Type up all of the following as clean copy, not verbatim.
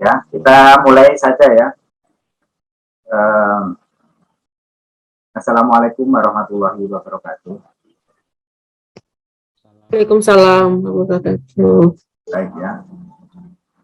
Ya, kita mulai saja ya. Assalamualaikum warahmatullahi wabarakatuh. Waalaikumsalam warahmatullahi wabarakatuh. Baik ya,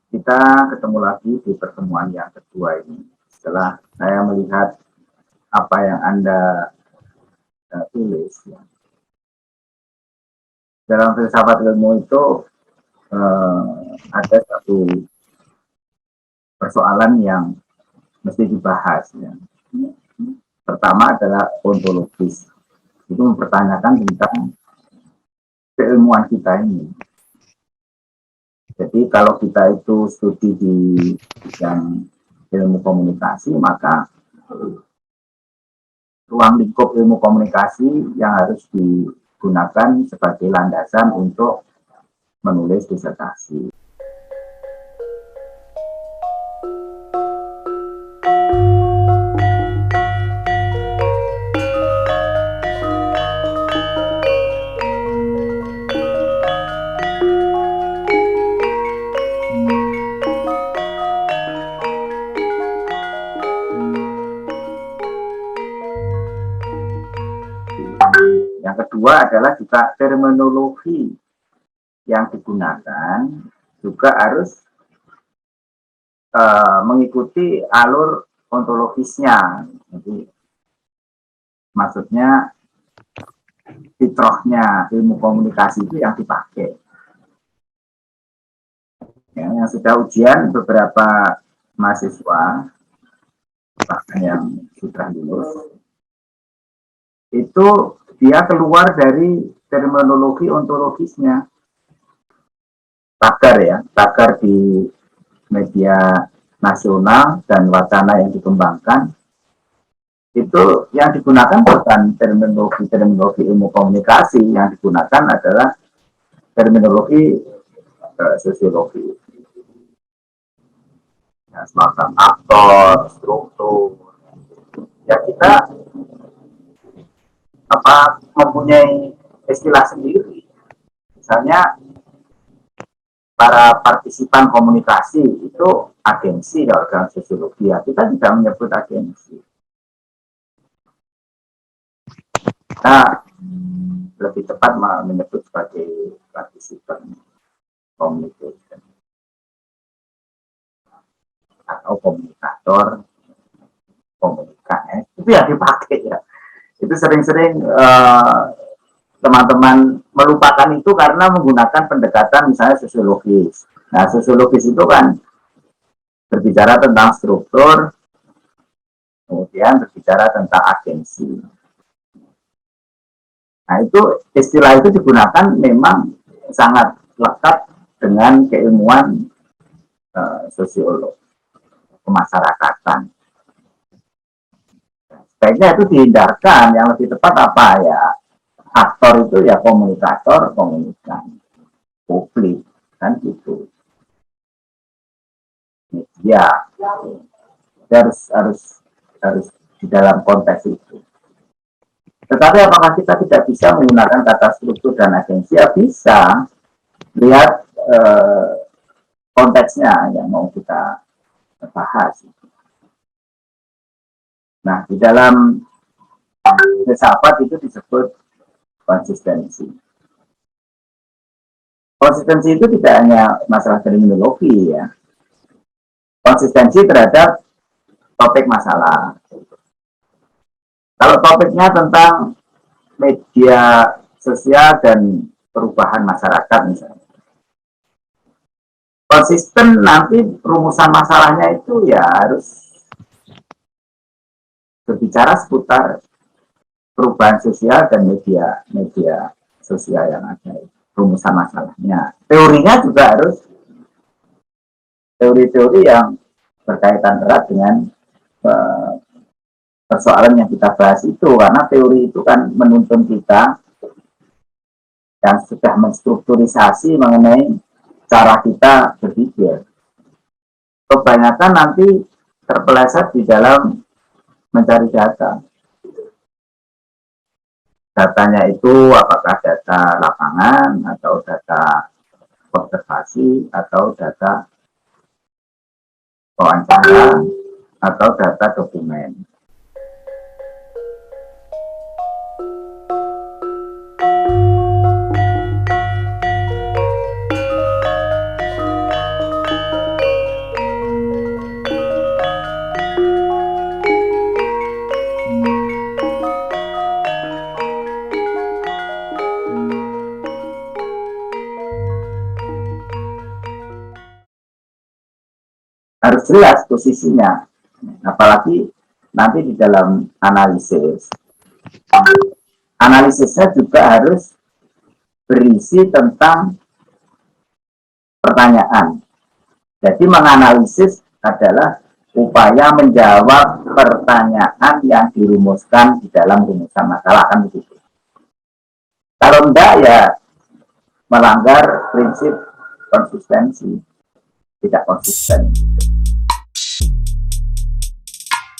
kita ketemu lagi di pertemuan yang kedua ini. Setelah saya melihat apa yang Anda tulis ya. Dalam filsafat ilmu itu ada satu persoalan yang mesti dibahas ya. Pertama adalah ontologis. Itu mempertanyakan tentang keilmuan kita ini. Jadi kalau kita itu studi di bidang ilmu komunikasi, maka ruang lingkup ilmu komunikasi yang harus digunakan sebagai landasan untuk menulis disertasi. Yang kedua adalah juga terminologi yang digunakan juga harus mengikuti alur ontologisnya. Jadi maksudnya fitrahnya ilmu komunikasi itu yang dipakai. Ya, yang sudah ujian beberapa mahasiswa bahkan yang sudah lulus itu dia keluar dari terminologi ontologisnya. Tagar ya, tagar di media nasional dan wacana yang dikembangkan itu yang digunakan bukan terminologi ilmu komunikasi, yang digunakan adalah terminologi sosiologi ya, semacam aktor, struktur ya. Kita mempunyai istilah sendiri, misalnya para partisipan komunikasi itu agensi kalau dalam sosiologi ya, kita tidak menyebut agensi. Kita lebih tepat menyebut sebagai partisipan communication atau komunikator, komunikan itu yang dipakai ya. Itu sering-sering teman-teman melupakan itu karena menggunakan pendekatan misalnya sosiologis. Nah, sosiologis itu kan berbicara tentang struktur, kemudian berbicara tentang agensi. Nah, itu istilah itu digunakan memang sangat lekat dengan keilmuan sosiolog, kemasyarakatan. Sebaiknya itu dihindarkan, yang lebih tepat apa ya? Aktor itu ya komunikator, komunikan, publik, kan gitu. Media harus di dalam konteks itu. Tetapi apakah kita tidak bisa menggunakan kata struktur dan agensi? Ya bisa. Lihat konteksnya yang mau kita bahas. Nah, di dalam filsafat itu disebut konsistensi. Konsistensi itu tidak hanya masalah terminologi ya. Konsistensi terhadap topik masalah. Kalau topiknya tentang media sosial dan perubahan masyarakat misalnya, konsisten nanti rumusan masalahnya itu ya harus berbicara seputar perubahan sosial dan media sosial yang ada, rumusan masalahnya. Teorinya juga harus teori-teori yang berkaitan erat dengan persoalan yang kita bahas itu, karena teori itu kan menuntun kita yang sudah menstrukturisasi mengenai cara kita berpikir. Kebanyakan nanti terpeleset di dalam mencari data. Datanya itu apakah data lapangan atau data observasi atau data wawancara atau data dokumen. Harus jelas posisinya, apalagi nanti di dalam analisisnya juga harus berisi tentang pertanyaan. Jadi menganalisis adalah upaya menjawab pertanyaan yang dirumuskan di dalam rumusan masalah, kan begitu. Kalau enggak ya melanggar prinsip konsistensi, tidak konsisten.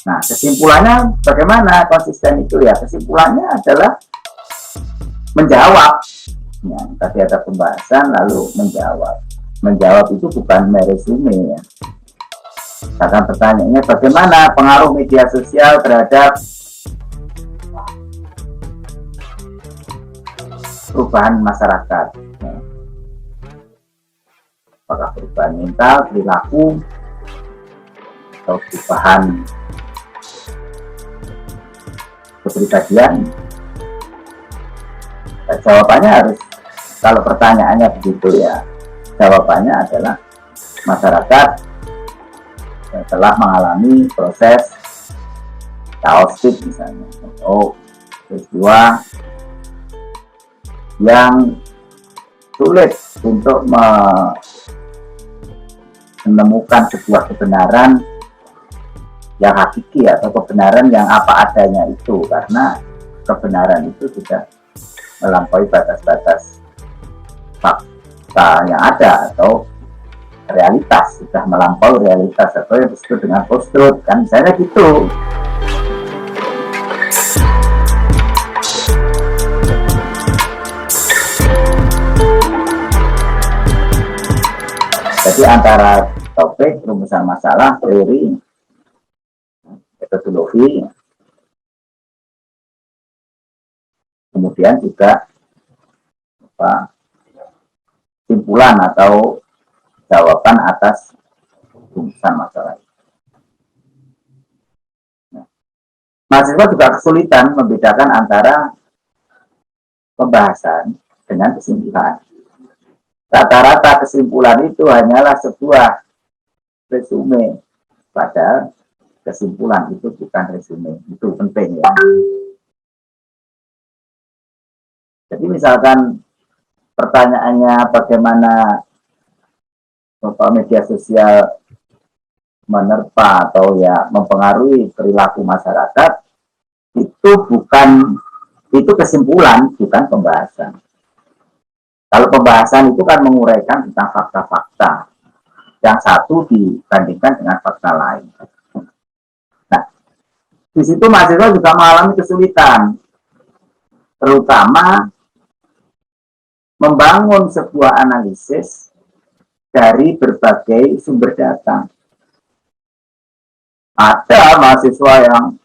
Nah, kesimpulannya bagaimana konsisten itu ya? Kesimpulannya adalah menjawab. Ya, tadi ada pembahasan lalu menjawab. Menjawab itu bukan meresume ya. Misalkan pertanyaannya bagaimana pengaruh media sosial terhadap perubahan masyarakat. Ya. Apakah perubahan mental, perilaku, atau perubahan kepribadian? Nah, jawabannya harus, kalau pertanyaannya begitu ya, jawabannya adalah masyarakat telah mengalami proses kaotik misalnya, atau peristiwa yang sulit untuk menemukan sebuah kebenaran yang hakiki atau kebenaran yang apa adanya itu, karena kebenaran itu sudah melampaui batas-batas fakta yang ada atau realitas, sudah melampaui realitas atau yang disebut dengan post-truth, kan misalnya gitu. Jadi antara topik, rumusan masalah, teori, metodologi, kemudian juga simpulan atau jawaban atas rumusan masalah. Mahasiswa juga kesulitan membedakan antara pembahasan dengan kesimpulan. Rata-rata kesimpulan itu hanyalah sebuah resume, padahal kesimpulan itu bukan resume. Itu penting ya. Jadi misalkan pertanyaannya bagaimana media sosial menerpa atau ya mempengaruhi perilaku masyarakat, itu kesimpulan, bukan pembahasan. Kalau pembahasan itu kan menguraikan tentang fakta-fakta yang satu dibandingkan dengan fakta lain. Nah, di situ mahasiswa juga mengalami kesulitan, terutama membangun sebuah analisis dari berbagai sumber data. Ada mahasiswa yang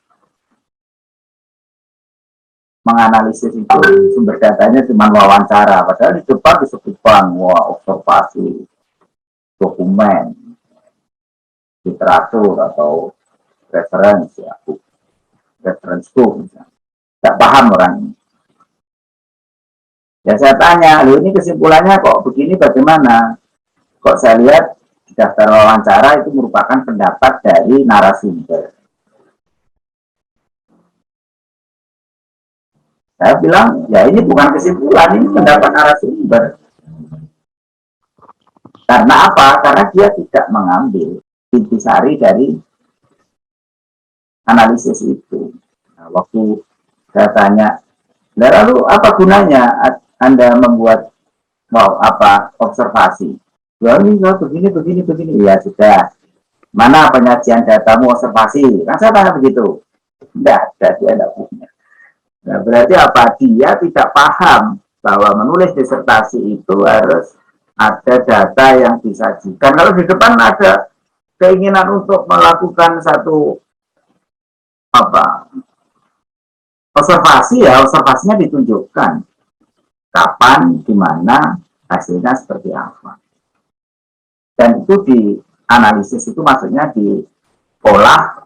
menganalisis itu sumber datanya cuma wawancara, padahal di depan disebutkan observasi, dokumen, literatur atau referensi, reference book misalnya. Tidak paham orang ini. Ya saya tanya, ini kesimpulannya kok begini, bagaimana? Kok saya lihat di daftar wawancara itu merupakan pendapat dari narasumber. Saya bilang, ya ini bukan kesimpulan, ini pendapat narasumber. Karena apa? Karena dia tidak mengambil intisari dari analisis itu. Nah, waktu saya tanya, lalu apa gunanya Anda membuat observasi? Ya ini begini. Ya sudah. Mana penyajian datamu observasi? Kan saya tanya begitu. Tidak ada, dia tidak punya. Nah, berarti apa? Dia tidak paham bahwa menulis disertasi itu harus ada data yang disajikan. Kalau di depan ada keinginan untuk melakukan satu apa observasi, ya observasinya ditunjukkan kapan, di mana, hasilnya seperti apa. Dan itu dianalisis, itu maksudnya diolah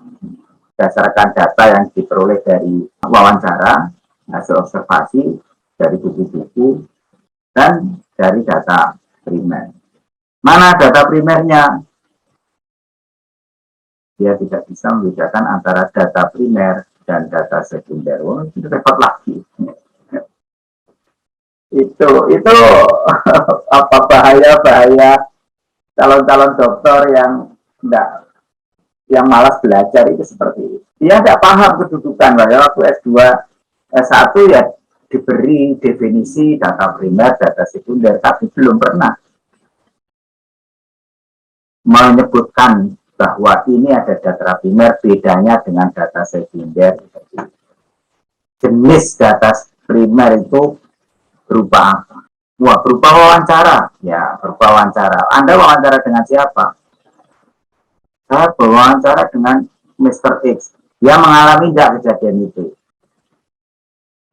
berdasarkan data yang diperoleh dari wawancara, hasil observasi, dari buku-buku, dan dari data primer. Mana data primernya? Dia tidak bisa membedakan antara data primer dan data sekunder. Oh, itu repot lagi. Itu apa bahaya calon-calon dokter yang enggak, yang malas belajar itu seperti itu. Dia tidak paham kedudukan. Waktu S2, S1 ya diberi definisi data primer, data sekunder, tapi belum pernah menyebutkan bahwa ini ada data primer, bedanya dengan data sekunder. Jenis data primer itu berupa apa? Wah, berupa wawancara. Ya, berupa wawancara. Anda wawancara dengan siapa? Saya berwawancara dengan Mr. X. Dia mengalami tidak kejadian itu?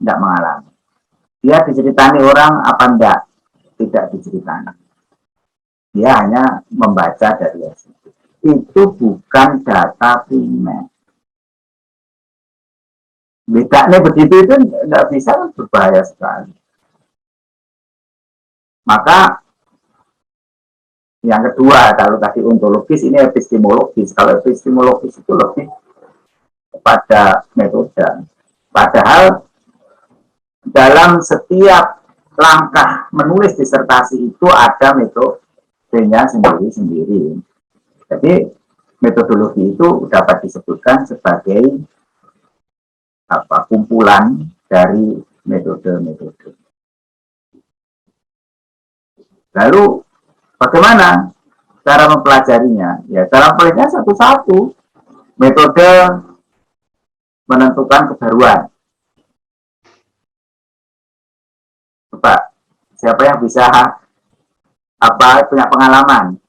Tidak mengalami. Dia diceritani orang apa enggak? Tidak diceritani. Dia hanya membaca dari hasil. Itu bukan data primer. Bedanya begitu itu tidak bisa, berbahaya sekali. Maka yang kedua, kalau tadi ontologis, ini epistemologis. Kalau epistemologis itu lebih kepada metode. Padahal dalam setiap langkah menulis disertasi itu ada metodenya sendiri-sendiri. Jadi metodologi itu dapat disebutkan sebagai kumpulan dari metode-metode. Lalu bagaimana cara mempelajarinya? Ya, cara mempelajarinya satu-satu. Metode menentukan kebaruan. Coba, siapa yang bisa punya pengalaman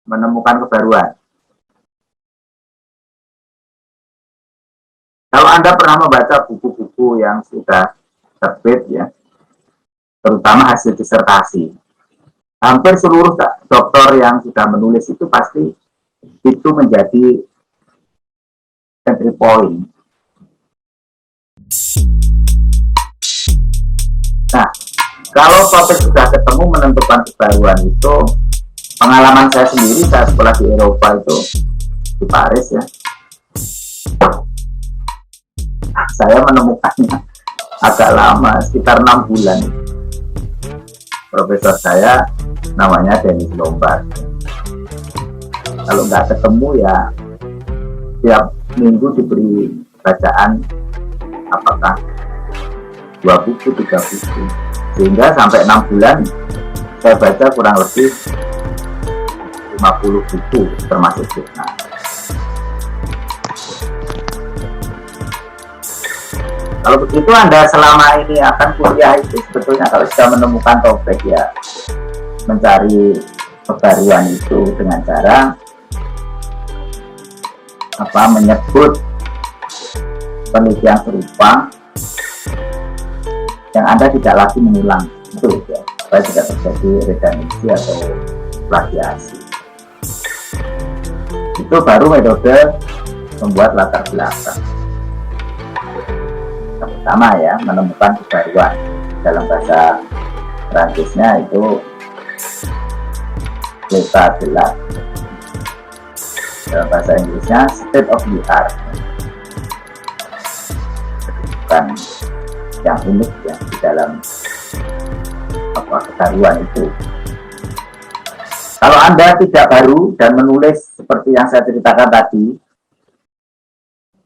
menemukan kebaruan? Kalau Anda pernah membaca buku-buku yang sudah terbit, ya, terutama hasil disertasi, hampir seluruh dokter yang sudah menulis itu pasti itu menjadi entry point. Nah, kalau topik sudah ketemu menentukan kebaruan itu, pengalaman saya sendiri, saya sekolah di Eropa itu, di Paris ya, saya menemukannya agak lama, sekitar 6 bulan. Profesor saya namanya Dennis Lombard. Kalau nggak ketemu ya tiap minggu diberi bacaan apakah 2 buku, 3 buku, sehingga sampai 6 bulan saya baca kurang lebih 50 buku termasuk jurnal. Kalau begitu Anda selama ini akan kuliah itu sebetulnya kalau sudah menemukan topik ya mencari kebaruan itu dengan cara menyebut penelitian serupa yang Anda tidak lagi mengulang itu ya, supaya tidak terjadi redundancy atau plagiasi. Itu baru metode membuat latar belakang. Pertama ya, menemukan kebaruan. Dalam bahasa Prancisnya itu l'état de l'art. Dalam bahasa Inggrisnya state of the art. Bukan yang unik ya di dalam kebaruan itu. Kalau Anda tidak baru dan menulis seperti yang saya ceritakan tadi,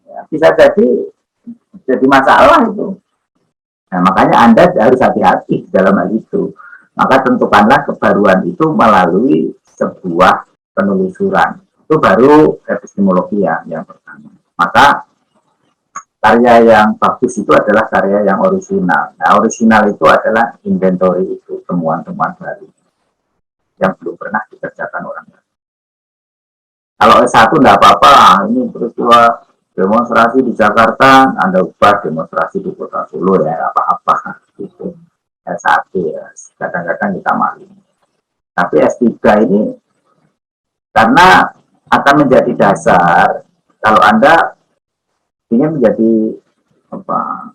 ya, bisa jadi masalah itu. Nah, makanya Anda harus hati-hati dalam hal itu. Maka tentukanlah kebaruan itu melalui sebuah penelusuran. Itu baru epistemologi yang pertama. Maka karya yang bagus itu adalah karya yang orisinal. Nah, orisinal itu adalah inventory itu, temuan-temuan baru yang belum pernah dikerjakan orang lain. Kalau S1 enggak apa-apa, ini peristiwa demonstrasi di Jakarta, Anda ubah demonstrasi di Kota Solo ya, enggak apa-apa gitu. S1 ya, kadang-kadang kita maklum. Tapi S3 ini karena akan menjadi dasar kalau Anda ingin menjadi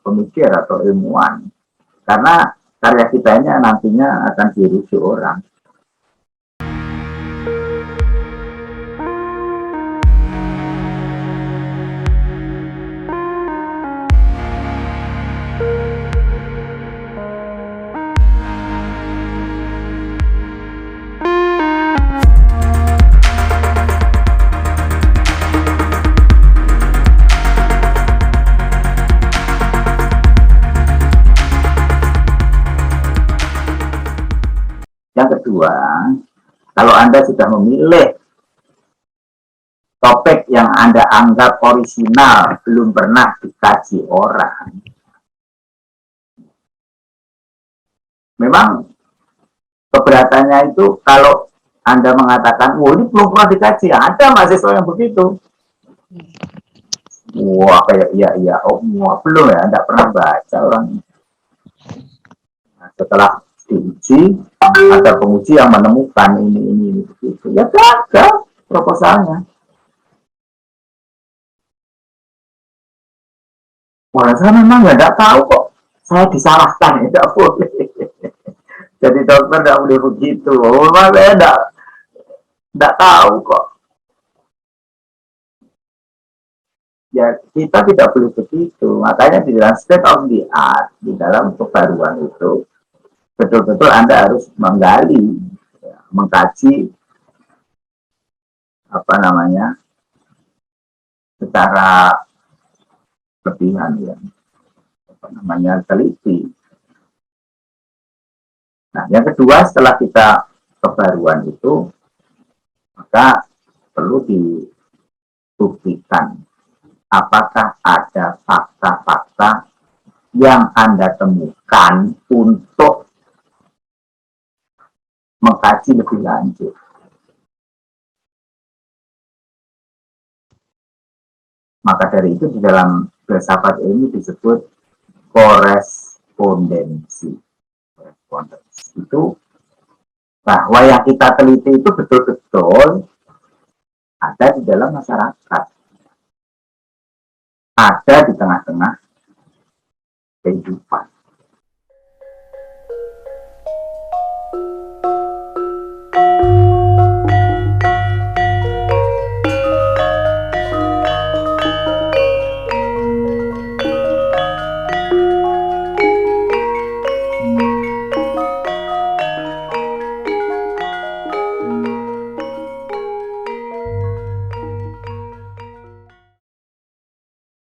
pemikir atau ilmuwan. Karena karya kita ini nantinya akan dirujuk orang. Yang kedua, kalau Anda sudah memilih topik yang Anda anggap orisinal, belum pernah dikaji orang, memang keberatannya itu kalau Anda mengatakan, wah ini belum pernah dikaji, ada mahasiswa yang begitu. Wah kayak iya, oh belum ya, Anda pernah baca orang. Nah, setelah diuji, ada penguji yang menemukan ini begitu. Ya gagal proposalnya. Wah, saya memang nggak tahu kok. Saya disalahkan, tidak boleh. Jadi dokter nggak boleh begitu. Oh, memang saya nggak tahu kok. Ya, kita tidak boleh begitu. Makanya di dalam state of the art, di dalam kebaruan itu, betul-betul Anda harus menggali, ya, mengkaji apa namanya secara lebihan ya, apa namanya teliti. Nah, yang kedua setelah kita kebaruan itu, maka perlu dibuktikan apakah ada fakta-fakta yang Anda temukan untuk mengkaji lebih lanjut. Maka dari itu di dalam filsafat ini disebut korespondensi. Korespondensi itu bahwa yang kita teliti itu betul-betul ada di dalam masyarakat, ada di tengah-tengah kehidupan.